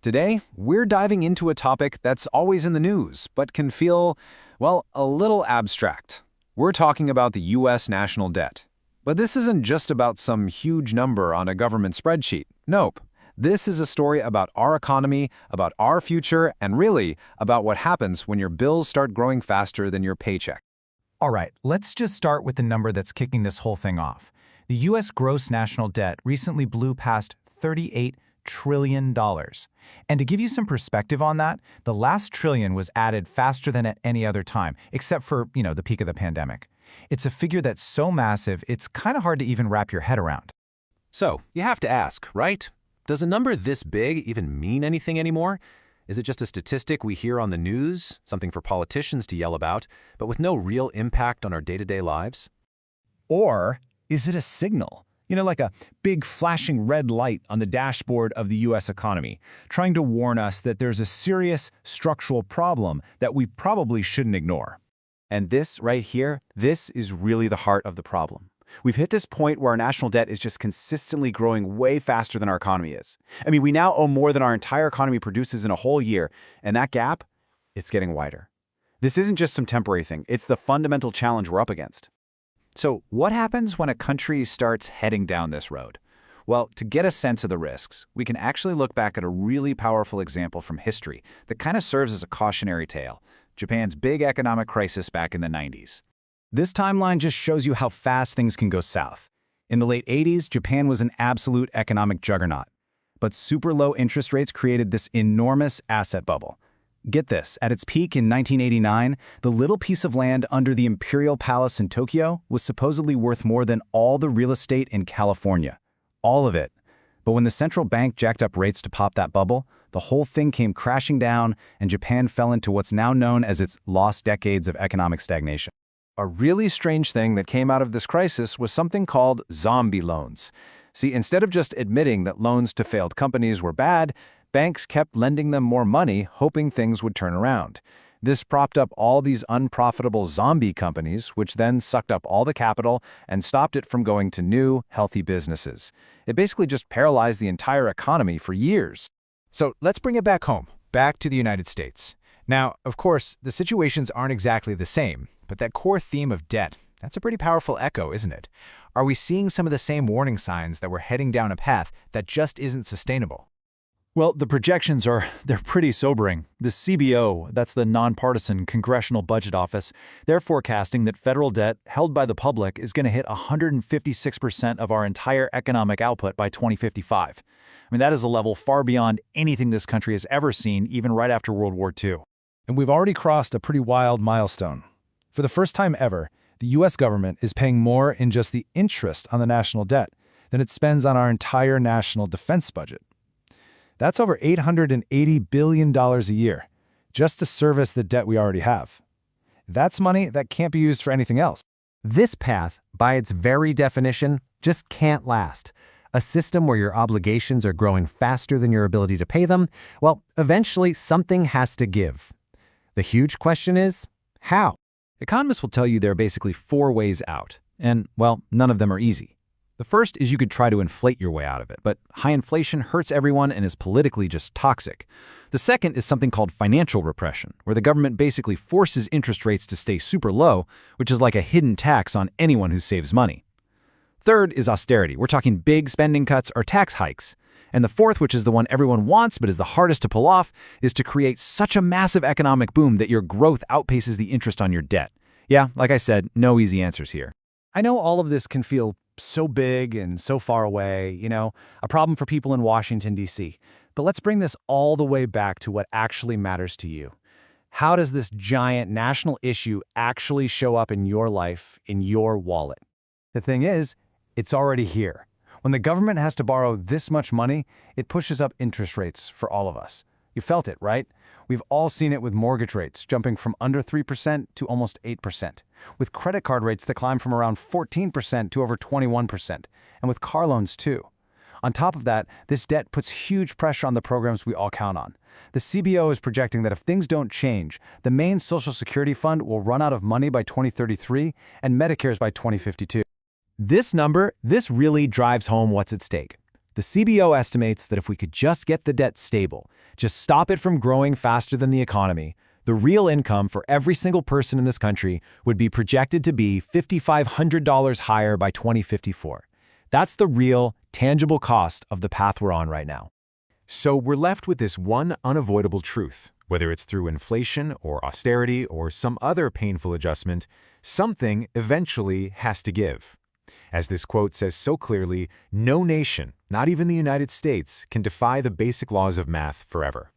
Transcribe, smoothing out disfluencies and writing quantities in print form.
Today, we're diving into a topic that's always in the news, but can feel, well, a little abstract. We're talking about the U.S. national debt. But this isn't just about some huge number on a government spreadsheet. Nope. This is a story about our economy, about our future, and really about what happens when your bills start growing faster than your paycheck. All right, let's just start with the number that's kicking this whole thing off. The U.S. gross national debt recently blew past $38 trillion. And to give you some perspective on that, the last trillion was added faster than at any other time, except for, the peak of the pandemic. It's a figure that's so massive, it's kind of hard to even wrap your head around. So, you have to ask, right? Does a number this big even mean anything anymore? Is it just a statistic we hear on the news, something for politicians to yell about, but with no real impact on our day-to-day lives? Or is it a signal? Like a big flashing red light on the dashboard of the U.S. economy, trying to warn us that there's a serious structural problem that we probably shouldn't ignore. And this right here, this is really the heart of the problem. We've hit this point where our national debt is just consistently growing way faster than our economy is. We now owe more than our entire economy produces in a whole year, and that gap, it's getting wider. This isn't just some temporary thing, it's the fundamental challenge we're up against. So what happens when a country starts heading down this road? Well, to get a sense of the risks, we can actually look back at a really powerful example from history that kind of serves as a cautionary tale: Japan's big economic crisis back in the 90s. This timeline just shows you how fast things can go south. In the late 80s, Japan was an absolute economic juggernaut. But super low interest rates created this enormous asset bubble. Get this, at its peak in 1989, the little piece of land under the Imperial Palace in Tokyo was supposedly worth more than all the real estate in California. All of it. But when the central bank jacked up rates to pop that bubble, the whole thing came crashing down and Japan fell into what's now known as its lost decades of economic stagnation. A really strange thing that came out of this crisis was something called zombie loans. See, instead of just admitting that loans to failed companies were bad, banks kept lending them more money, hoping things would turn around. This propped up all these unprofitable zombie companies, which then sucked up all the capital and stopped it from going to new, healthy businesses. It basically just paralyzed the entire economy for years. So let's bring it back home, back to the United States. Now, of course, the situations aren't exactly the same, but that core theme of debt, that's a pretty powerful echo, isn't it? Are we seeing some of the same warning signs that we're heading down a path that just isn't sustainable? Well, the projections they're pretty sobering. The CBO, that's the Nonpartisan Congressional Budget Office, they're forecasting that federal debt held by the public is going to hit 156% of our entire economic output by 2055. That is a level far beyond anything this country has ever seen, even right after World War II. And we've already crossed a pretty wild milestone. For the first time ever, the U.S. government is paying more in just the interest on the national debt than it spends on our entire national defense budget. That's over $880 billion a year, just to service the debt we already have. That's money that can't be used for anything else. This path, by its very definition, just can't last. A system where your obligations are growing faster than your ability to pay them, well, eventually something has to give. The huge question is, how? Economists will tell you there are basically 4 ways out, and, well, none of them are easy. The first is you could try to inflate your way out of it, but high inflation hurts everyone and is politically just toxic. The second is something called financial repression, where the government basically forces interest rates to stay super low, which is like a hidden tax on anyone who saves money. Third is austerity. We're talking big spending cuts or tax hikes. And the fourth, which is the one everyone wants but is the hardest to pull off, is to create such a massive economic boom that your growth outpaces the interest on your debt. Yeah, like I said, no easy answers here. I know all of this can feel so big and so far away, a problem for people in Washington, D.C. But let's bring this all the way back to what actually matters to you. How does this giant national issue actually show up in your life, in your wallet? The thing is, it's already here. When the government has to borrow this much money, it pushes up interest rates for all of us. You felt it, right? We've all seen it with mortgage rates jumping from under 3% to almost 8%, with credit card rates that climb from around 14% to over 21%, and with car loans too. On top of that, this debt puts huge pressure on the programs we all count on. The CBO is projecting that if things don't change, the main Social Security fund will run out of money by 2033 and Medicare's by 2052. This number, this really drives home what's at stake. The CBO estimates that if we could just get the debt stable, just stop it from growing faster than the economy, the real income for every single person in this country would be projected to be $5,500 higher by 2054. That's the real, tangible cost of the path we're on right now. So we're left with this one unavoidable truth. Whether it's through inflation or austerity or some other painful adjustment, something eventually has to give. As this quote says so clearly, no nation, not even the United States, can defy the basic laws of math forever.